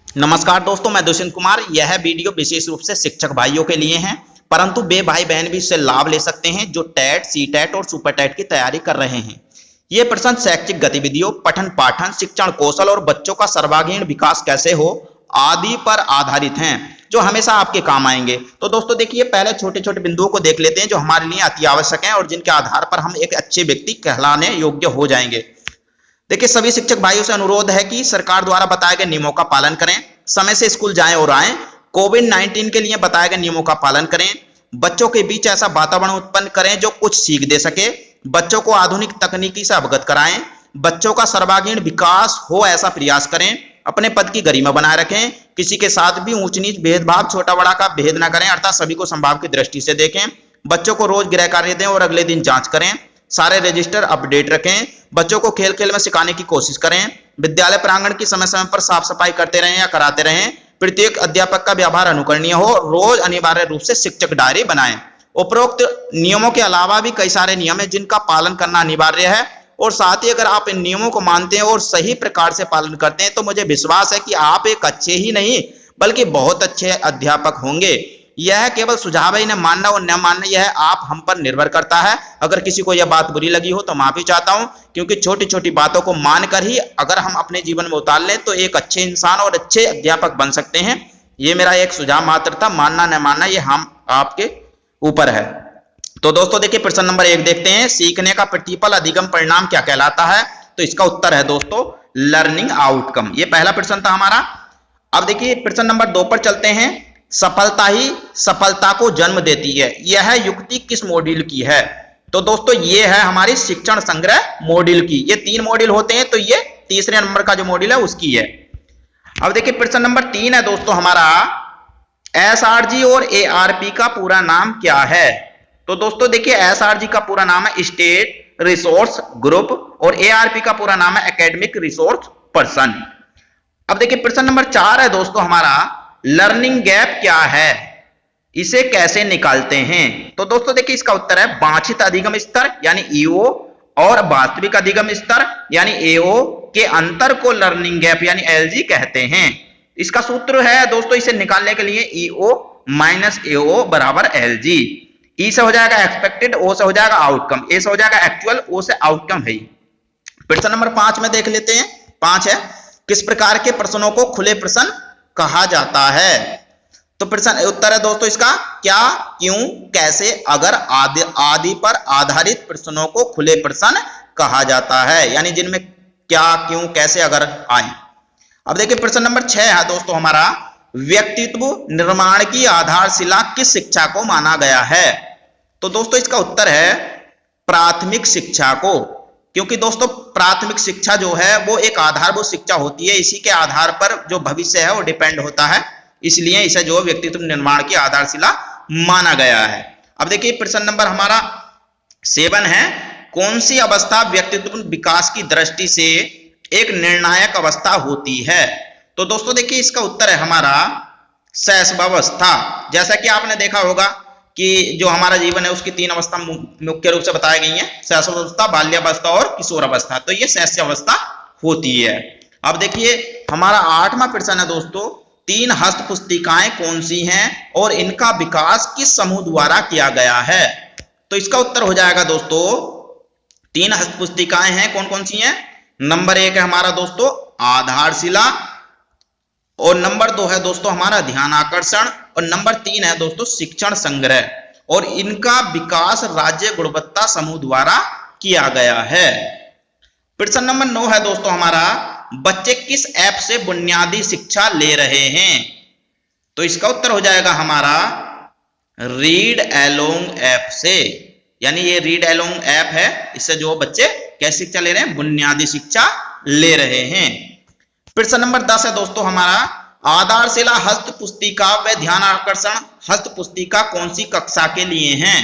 नमस्कार दोस्तों, मैं दुष्यंत कुमार। यह वीडियो विशेष रूप से शिक्षक भाइयों के लिए है, परंतु वे भाई बहन भी इससे लाभ ले सकते हैं जो टेट, सीटेट और सुपर टेट की तैयारी कर रहे हैं। ये प्रश्न शैक्षिक गतिविधियों, पठन पाठन, शिक्षण कौशल और बच्चों का सर्वांगीण विकास कैसे हो आदि पर आधारित हैं, जो हमेशा आपके काम आएंगे। तो दोस्तों देखिए, पहले छोटे छोटे बिंदुओं को देख लेते हैं जो हमारे लिए अति आवश्यक हैं और जिनके आधार पर हम एक अच्छे व्यक्ति कहलाने योग्य हो जाएंगे। देखिए, सभी शिक्षक भाइयों से अनुरोध है कि सरकार द्वारा बताए गए नियमों का पालन करें, समय से स्कूल जाएं और आएं, कोविड-19 के लिए बताए गए नियमों का पालन करें, बच्चों के बीच ऐसा वातावरण उत्पन्न करें जो कुछ सीख दे सके, बच्चों को आधुनिक तकनीकी से अवगत कराएं, बच्चों का सर्वांगीण विकास हो ऐसा प्रयास करें, अपने पद की गरिमा बनाए रखें, किसी के साथ भी ऊंच नीच भेदभाव, छोटा बड़ा का भेद न करें, अर्थात सभी को समभाव की दृष्टि से देखें, बच्चों को रोज गृह कार्य दें और अगले दिन जांच करें, सारे रजिस्टर अपडेट रखें, बच्चों को खेल खेल में सिखाने की कोशिश करें, विद्यालय प्रांगण की समय समय पर साफ सफाई करते रहें या कराते रहें, प्रत्येक अध्यापक का व्यवहार अनुकरणीय हो, रोज अनिवार्य रूप से शिक्षक डायरी बनाएं। उपरोक्त नियमों के अलावा भी कई सारे नियम हैं जिनका पालन करना अनिवार्य है, और साथ ही अगर आप इन नियमों को मानते हैं और सही प्रकार से पालन करते हैं तो मुझे विश्वास है कि आप एक अच्छे ही नहीं बल्कि बहुत अच्छे अध्यापक होंगे। यह केवल सुझाव है, इन्हें मानना और न मानना यह आप हम पर निर्भर करता है। अगर किसी को यह बात बुरी लगी हो तो माफी चाहता हूं, क्योंकि छोटी छोटी बातों को मानकर ही अगर हम अपने जीवन में उतार लें तो एक अच्छे इंसान और अच्छे अध्यापक बन सकते हैं। ये मेरा एक सुझाव मात्र था, मानना न मानना ये हम आपके ऊपर है। तो दोस्तों देखिए, प्रश्न नंबर 1 देखते हैं, सीखने का प्रतिफल अधिगम परिणाम क्या कहलाता है? तो इसका उत्तर है दोस्तों लर्निंग आउटकम। ये पहला प्रश्न था हमारा। अब देखिए प्रश्न नंबर 2 पर चलते हैं, सफलता ही सफलता को जन्म देती है, यह युक्ति किस मॉड्यूल की है? तो दोस्तों ये है हमारी शिक्षण संग्रह मॉड्यूल की। ये 3 मॉड्यूल होते हैं, तो ये तीसरे नंबर का जो मॉड्यूल है उसकी है। अब देखिए प्रश्न नंबर 3 है दोस्तों हमारा, एसआरजी और एआरपी का पूरा नाम क्या है? तो दोस्तों देखिए, एसआरजी का पूरा नाम है स्टेट रिसोर्स ग्रुप और एआरपी का पूरा नाम है एकेडमिक रिसोर्स पर्सन। अब देखिए प्रश्न नंबर 4 है दोस्तों हमारा, लर्निंग गैप क्या है, इसे कैसे निकालते हैं? तो दोस्तों देखिए इसका उत्तर है वांछित अधिगम स्तर यानी ईओ और वास्तविक अधिगम स्तर यानी एओ के अंतर को लर्निंग गैप यानी एलजी कहते हैं। इसका सूत्र है दोस्तों, इसे निकालने के लिए ईओ माइनस एओ बराबर एलजी। ई से हो जाएगा एक्सपेक्टेड, ओ से हो जाएगा आउटकम, ए से हो जाएगा एक्चुअल, ओ से आउटकम है। प्रश्न नंबर 5 में देख लेते हैं। 5 है, किस प्रकार के प्रश्नों को खुले प्रश्न कहा जाता है? तो प्रश्न उत्तर है दोस्तों इसका क्या, क्यों, कैसे, अगर आदि पर आधारित प्रश्नों को खुले प्रश्न कहा जाता है, यानी जिनमें क्या, क्यों, कैसे, अगर आए। अब देखिए प्रश्न नंबर 6 है दोस्तों हमारा, व्यक्तित्व निर्माण की आधारशिला किस शिक्षा को माना गया है? तो दोस्तों इसका उत्तर है प्राथमिक शिक्षा को, क्योंकि दोस्तों प्राथमिक शिक्षा जो है वो एक आधारभूत शिक्षा होती है, इसी के आधार पर जो भविष्य है वो डिपेंड होता है, इसलिए इसे जो व्यक्तित्व निर्माण की आधारशिला माना गया है। अब देखिए प्रश्न नंबर हमारा 7 है, कौन सी अवस्था व्यक्तित्व विकास की दृष्टि से एक निर्णायक अवस्था होती है? तो दोस्तों देखिए इसका उत्तर है हमारा शैशवावस्था। जैसा कि आपने देखा होगा कि जो हमारा जीवन है उसकी 3 अवस्था मुख्य रूप से बताई गई हैं, शैशवावस्था, बाल्यावस्था और किशोरावस्था। तो ये शैशवावस्था होती है। अब देखिए हमारा 8वां प्रश्न है दोस्तों, 3 हस्त पुस्तिकाएं कौन सी हैं और इनका विकास किस समूह द्वारा किया गया है? तो इसका उत्तर हो जाएगा दोस्तों 3 हस्त पुस्तिकाएं हैं, कौन कौन सी हैं? नंबर 1 है हमारा दोस्तों आधारशिला, और नंबर 2 है दोस्तों हमारा ध्यान आकर्षण, और नंबर 3 है दोस्तों शिक्षण संग्रह, और इनका विकास राज्य गुणवत्ता समूह द्वारा किया गया है। प्रश्न नंबर 9 है दोस्तों हमारा, बच्चे किस ऐप से बुनियादी शिक्षा ले रहे हैं? तो इसका उत्तर हो जाएगा हमारा रीड अलोंग ऐप से, यानी ये रीड अलोंग ऐप है, इससे जो बच्चे कैसी शिक्षा ले रहे हैं? बुनियादी शिक्षा ले रहे हैं। प्रश्न नंबर 10 है दोस्तों हमारा, आधारशिला हस्त पुस्तिका व ध्यान आकर्षण हस्त पुस्तिका कौन सी कक्षा के लिए हैं?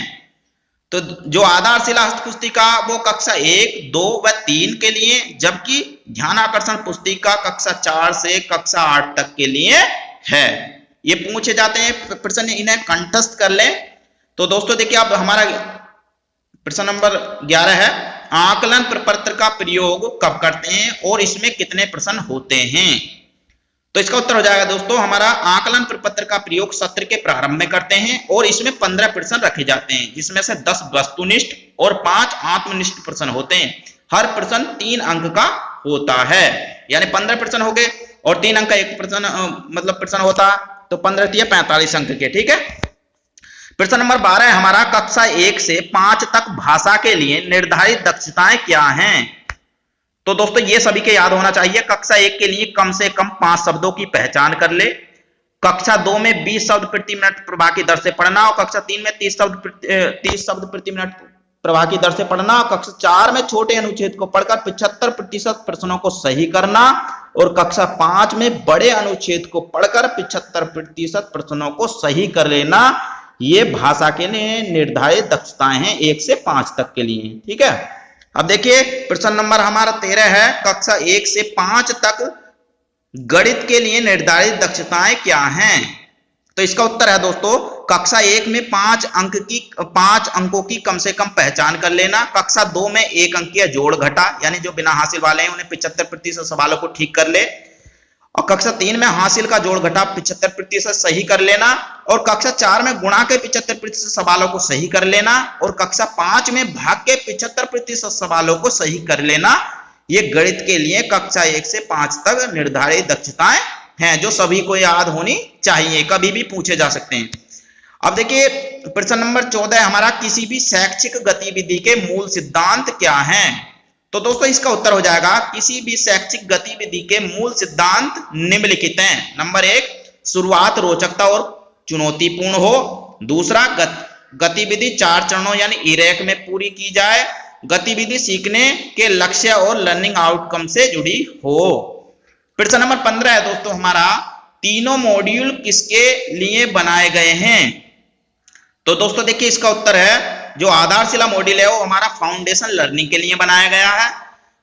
तो जो आधारशिला हस्त पुस्तिका वो कक्षा 1, 2 व 3 के लिए, जबकि ध्यान आकर्षण पुस्तिका कक्षा 4 से कक्षा 8 तक के लिए है। ये पूछे जाते हैं प्रश्न, इन्हें कंठस्थ कर लें। तो दोस्तों देखिए अब हमारा प्रश्न नंबर 11 है, आकलन प्रपत्र का प्रयोग कब करते हैं और इसमें कितने प्रश्न होते हैं? तो इसका उत्तर हो जाएगा दोस्तों हमारा आकलन प्रपत्र का प्रयोग सत्र के प्रारंभ में करते हैं और इसमें 15 प्रश्न रखे जाते हैं, जिसमें से 10 वस्तुनिष्ठ और 5 आत्मनिष्ठ प्रश्न होते हैं। हर प्रश्न 3 अंक का होता है, यानी 15 प्रश्न हो गए और 3 अंक का एक प्रश्न मतलब प्रश्न होता, तो 15 × 45 अंक के। ठीक है, प्रश्न नंबर 12 है हमारा कक्षा 1 से 5 तक भाषा के लिए निर्धारित दक्षताएं क्या हैं। तो दोस्तों ये सभी के याद होना चाहिए। कक्षा 1 के लिए कम से कम 5 शब्दों की पहचान कर ले, कक्षा 2 में 20 शब्द प्रति मिनट प्रवाह की दर से पढ़ना, और कक्षा 3 में 30 शब्द प्रति मिनट प्रवाह की दर से पढ़ना, और कक्षा 4 में छोटे अनुच्छेद को पढ़कर 75% प्रश्नों को सही करना, और कक्षा 5 में बड़े अनुच्छेद को पढ़कर 75% प्रश्नों को सही कर लेना। ये भाषा के लिए निर्धारित दक्षताएं हैं 1 से 5 तक के लिए। ठीक है, अब देखिए प्रश्न नंबर हमारा 13 है कक्षा 1 से 5 तक गणित के लिए निर्धारित दक्षताएं क्या हैं। तो इसका उत्तर है दोस्तों कक्षा 1 में 5 अंकों की कम से कम पहचान कर लेना, कक्षा 2 में 1 अंकीय जोड़ घटा, यानी जो बिना हासिल वाले हैं उन्हें 75% सवालों को ठीक कर ले, और कक्षा 3 में हासिल का जोड़ घटा 75% सही कर लेना, और कक्षा 4 में गुणा के 75% सवालों को सही कर लेना, और कक्षा 5 में भाग के 75% सवालों को सही कर लेना। ये गणित के लिए कक्षा 1 से 5 तक निर्धारित दक्षताएं हैं जो सभी को याद होनी चाहिए, कभी भी पूछे जा सकते हैं। अब देखिए प्रश्न नंबर 14 हमारा किसी भी शैक्षिक गतिविधि के मूल सिद्धांत क्या हैं। तो दोस्तों इसका उत्तर हो जाएगा किसी भी शैक्षिक गतिविधि के मूल सिद्धांत निम्नलिखित हैं। नंबर 1, शुरुआत रोचकता और चुनौतीपूर्ण हो। दूसरा, गतिविधि 4 चरणों यानी इरेक में पूरी की जाए। गतिविधि सीखने के लक्ष्य और लर्निंग आउटकम से जुड़ी हो। प्रश्न नंबर 15 है दोस्तों हमारा तीनों मॉड्यूल किसके लिए बनाए गए हैं। तो दोस्तों देखिए इसका उत्तर है जो आधारशिला मॉड्यूल है वो हमारा फाउंडेशन लर्निंग के लिए बनाया गया है,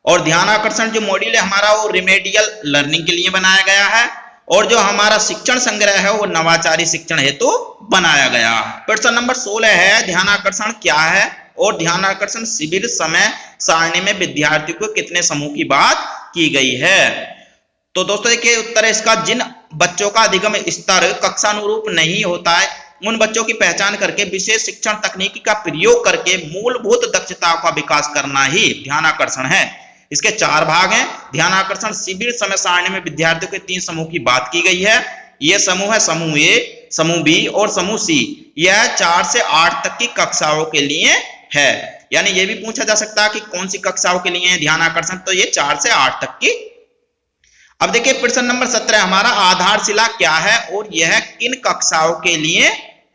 और ध्यान आकर्षण जो मॉड्यूल है हमारा वो रिमेडियल लर्निंग के लिए बनाया गया है, और जो हमारा शिक्षण संग्रह है वो नवाचारी शिक्षण हेतु बनाया गया। प्रश्न नंबर 16 है ध्यान आकर्षण क्या है, और ध्यान आकर्षण शिविर समय सारणी में विद्यार्थियों को कितने समूह की बात की गई है। तो दोस्तों देखिए उत्तर है इसका जिन बच्चों का अधिगम स्तर कक्षानुरूप नहीं होता है उन बच्चों की पहचान करके विशेष शिक्षण तकनीकी का प्रयोग करके मूलभूत दक्षताओं का विकास करना ही ध्यान आकर्षण है। इसके 4 भाग हैं। ध्यान आकर्षण शिविर समय सारणी में विद्यार्थियों के 3 समूह की बात की गई है। यह समूह है समूह ए, समूह बी और समूह सी। यह 4 से 8 तक की कक्षाओं के लिए है, यानी यह भी पूछा जा सकता है कि कौन सी कक्षाओं के लिए है ध्यान आकर्षण, तो ये 4 से 8 तक की। अब देखिए प्रश्न नंबर 17 हमारा आधारशिला क्या है और यह किन कक्षाओं के लिए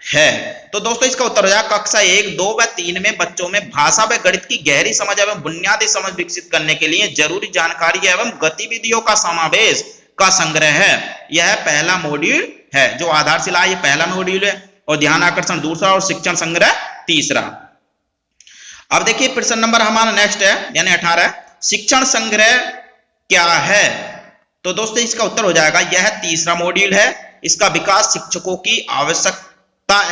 है। तो दोस्तों इसका उत्तर हो जाएगा कक्षा 1, 2 व 3 में बच्चों में भाषा व गणित की गहरी समझ एवं बुनियादी समझ विकसित करने के लिए जरूरी जानकारी एवं गतिविधियों का समावेश का संग्रह है। यह पहला मॉड्यूल है। जो आधारशिला ये पहला मॉड्यूल है और ध्यान आकर्षण दूसरा और शिक्षण संग्रह तीसरा। अब देखिए प्रश्न नंबर हमारा नेक्स्ट है यानी 18 शिक्षण संग्रह क्या है। तो दोस्तों इसका उत्तर हो जाएगा यह तीसरा मॉड्यूल है। इसका विकास शिक्षकों की आवश्यकता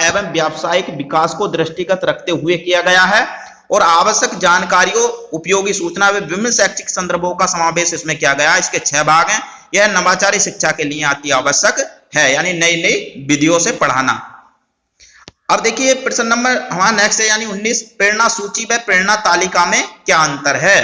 एवं व्यावसायिक विकास को दृष्टिगत रखते हुए किया गया है और आवश्यक जानकारियों उपयोगी सूचना व विभिन्न शैक्षिक संदर्भों का समावेश इसमें किया गया है। इसके 6 भाग हैं। यह नवाचारी शिक्षा के लिए अति आवश्यक है, यानी नई नई विधियों से पढ़ाना। अब देखिए प्रश्न नंबर हमारा नेक्स्ट है यानी 19 प्रेरणा सूची व प्रेरणा तालिका में क्या अंतर है।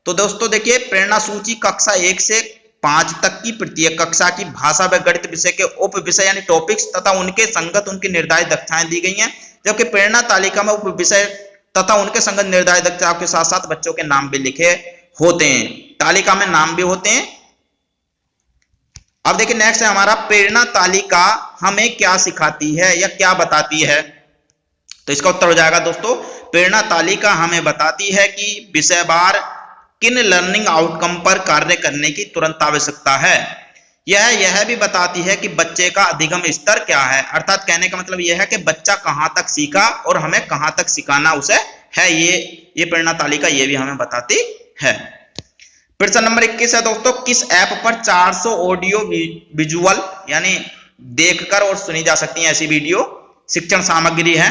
तो दोस्तों देखिए प्रेरणा सूची कक्षा 1 से 5 तक की प्रत्येक कक्षा की भाषा व गणित विषय के उप विषय यानी टॉपिक्स तथा उनके संगत उनकी निर्धारित दक्षताएं दी गई हैं, जबकि प्रेरणा तालिका में उप विषय तथा उनके संगत निर्धारित दक्षताओं के साथ साथ बच्चों के नाम भी लिखे होते हैं। तालिका में नाम भी होते हैं। अब देखिए नेक्स्ट है हमारा प्रेरणा तालिका हमें क्या सिखाती है या क्या बताती है। तो इसका उत्तर हो जाएगा दोस्तों प्रेरणा तालिका हमें बताती है कि विषयवार किन लर्निंग आउटकम पर कार्य करने की तुरंत आवश्यकता है। यह भी बताती है कि बच्चे का अधिगम स्तर क्या है, अर्थात कहने का मतलब यह है कि बच्चा कहां तक सीखा और हमें कहां तक सिखाना उसे है। ये प्रेरणा तालिका ये भी हमें बताती है। प्रश्न नंबर 21 है दोस्तों किस ऐप पर 400 ऑडियो विजुअल यानी देखकर और सुनी जा सकती है ऐसी वीडियो शिक्षण सामग्री है।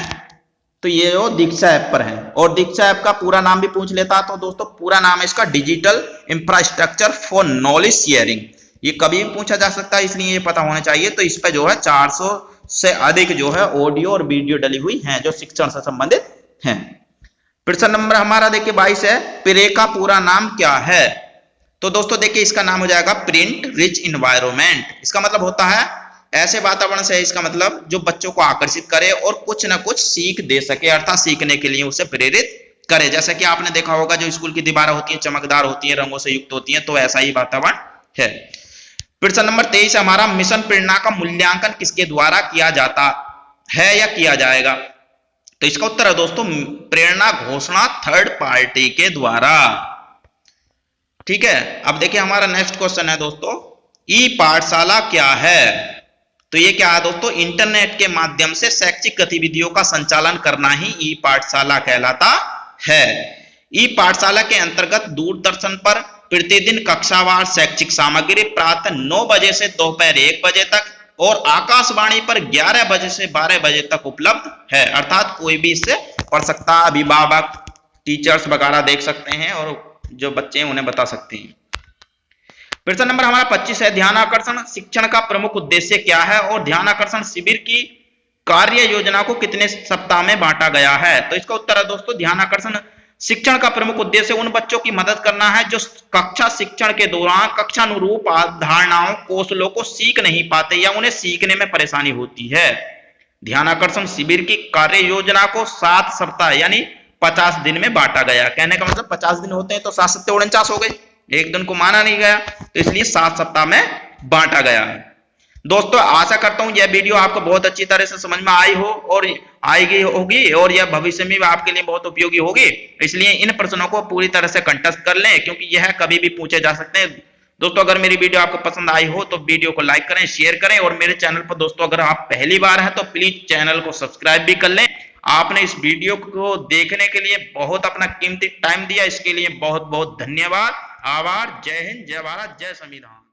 तो ये वो दीक्षा ऐप पर है और दीक्षा ऐप का पूरा नाम भी पूछ लेता तो दोस्तों पूरा नाम है इसका digital infrastructure for knowledge sharing. ये कभी भी पूछा जा सकता है, इसलिए ये पता होना चाहिए। तो इस पे जो है 400 से अधिक जो है ऑडियो और वीडियो डली हुई हैं जो शिक्षण से संबंधित हैं। प्रश्न नंबर हमारा देखिए 22 है, प्रे का पूरा नाम क्या है? तो दोस्तों देखिए इसका नाम हो जाएगा प्रिंट रिच इन्वायरमेंट। इसका मतलब होता है ऐसे वातावरण से, इसका मतलब जो बच्चों को आकर्षित करे और कुछ ना कुछ सीख दे सके, अर्थात सीखने के लिए उसे प्रेरित करे। जैसे कि आपने देखा होगा जो स्कूल की दीवारें होती हैं चमकदार होती हैं, रंगों से युक्त होती हैं, तो ऐसा ही वातावरण है। प्रश्न नंबर 23 हमारा, मिशन प्रेरणा का मूल्यांकन किसके द्वारा किया जाता है या किया जाएगा? तो इसका उत्तर है दोस्तों प्रेरणा घोषणा थर्ड पार्टी के द्वारा। ठीक है, अब देखिए हमारा नेक्स्ट क्वेश्चन है दोस्तों, ई पाठशाला क्या है? तो ये क्या है दोस्तों, इंटरनेट के माध्यम से शैक्षिक गतिविधियों का संचालन करना ही ई पाठशाला कहलाता है। ई पाठशाला के अंतर्गत दूरदर्शन पर प्रतिदिन कक्षावार शैक्षिक सामग्री प्रातः 9 बजे से दोपहर 1 बजे तक और आकाशवाणी पर 11 बजे से 12 बजे तक उपलब्ध है। अर्थात कोई भी इससे पढ़ सकता है, अभिभावक टीचर्स वगैरह देख सकते हैं और जो बच्चे हैं उन्हें बता सकते हैं। प्रश्न नंबर हमारा 25 है, ध्यान आकर्षण शिक्षण का प्रमुख उद्देश्य क्या है और ध्यान आकर्षण शिविर की कार्य योजना को कितने सप्ताह में बांटा गया है? तो इसका उत्तर है दोस्तों ध्यान आकर्षण शिक्षण का प्रमुख उद्देश्य उन बच्चों की मदद करना है जो कक्षा शिक्षण के दौरान कक्षानुरूप धारणाओं कौशलों को सीख नहीं पाते या उन्हें सीखने में परेशानी होती है। ध्यान आकर्षण शिविर की कार्य योजना को 7 सप्ताह यानी 50 दिन में बांटा गया। कहने का मतलब 50 दिन होते हैं तो 7 सत्ते 49 हो गए, एक दिन को माना नहीं गया, तो इसलिए 7 सप्ताह में बांटा गया है। दोस्तों आशा करता हूं यह वीडियो आपको बहुत अच्छी तरह से समझ में आई हो और आएगी होगी और यह भविष्य में भी आपके लिए बहुत उपयोगी होगी। इसलिए इन प्रश्नों को पूरी तरह से कंठस्थ कर लें क्योंकि यह कभी भी पूछे जा सकते हैं। दोस्तों अगर मेरी वीडियो आपको पसंद आई हो तो वीडियो को लाइक करें, शेयर करें और मेरे चैनल पर दोस्तों अगर आप पहली बार हैं तो प्लीज चैनल को सब्सक्राइब भी कर लें। आपने इस वीडियो को देखने के लिए बहुत अपना कीमती टाइम दिया, इसके लिए बहुत बहुत धन्यवाद। आभार। जय हिंद, जय भारत, जय संविधान।